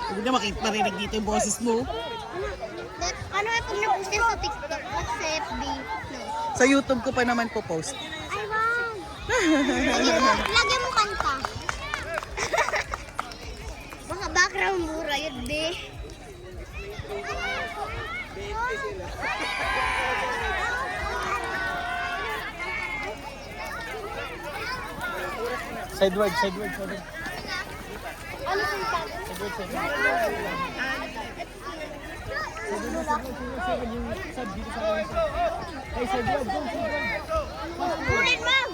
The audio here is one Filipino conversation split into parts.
Hindi na makita narinig dito yung boses mo. Ano ay pag na-post yan sa TikTok at sa FB? No. Sa YouTube ko pa naman po post. Ay, wow! Lagyan mo kanta. Baka background mura yun, be. Sideward. Ano kanta? Ulit, ma'am!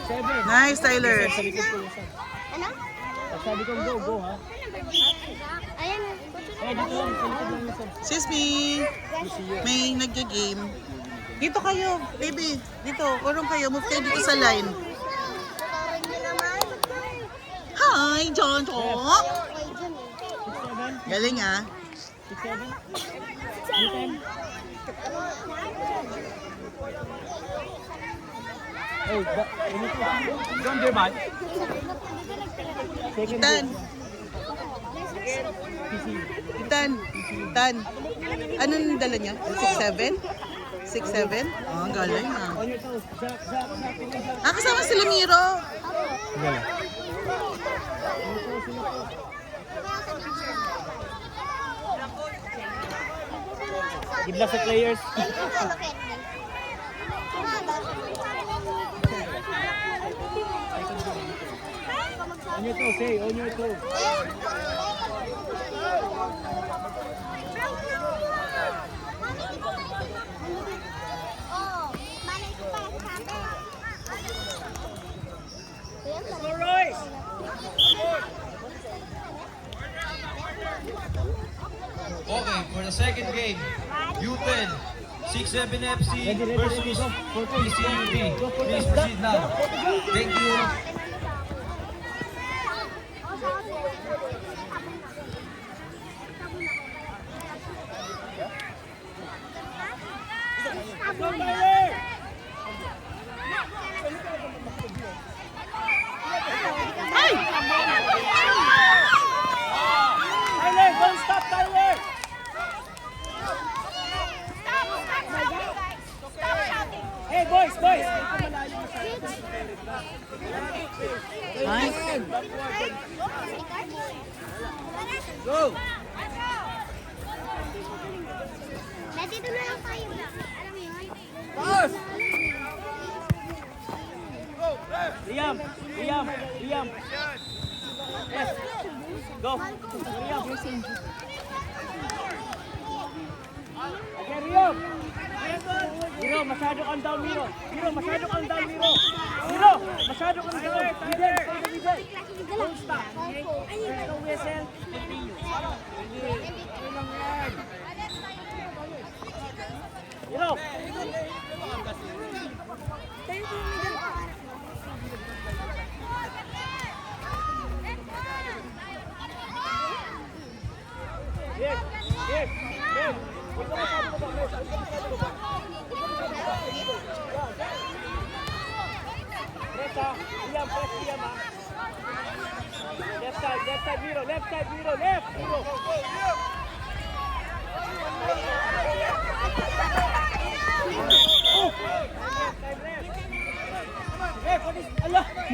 Nice, Tyler. Ano? Sabi ko, go, ha? Ayan. Excuse me. May nag-game. Dito kayo, baby. Dito, kurong kayo. Move kayo dito sa line. Tuturin niyo naman. Hi, John. Okay, dyan eh. Galing ah. 6-7? Hey, don't do bad. Tan. Tan. Anong dala niya? 6'7"? 6'7"? Oh, ang galing ah. On your toes. Ah, kasama sila Miro. Good luck sa players. On your toes, hey, on your toes. Okay, for the second game, U10, 6-7 FC versus PCUB. Please proceed now. Thank you. Tyler, don't stop, Tyler! Hey, boys! Nice. Go! Dito na lang tayo. Alam mo yun? Boss! Liam! Yes! Go! Liam! Okay, Liam! Miro, masyado kang down, Miro! Masyado kang down! Middle! Don't stop! There's no whistle. Continue. Miro! Yes! Ikaw masyado ka ba? Presa, Liam, press Liam, ha? Left side, Miro, left! Miro!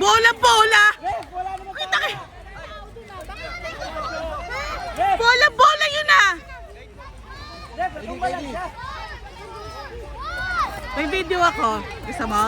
Bola! Wala naman Ay, taki! Ref! Bola yun ah! Ref, natumba lang siya. May video ako. Gusto mo?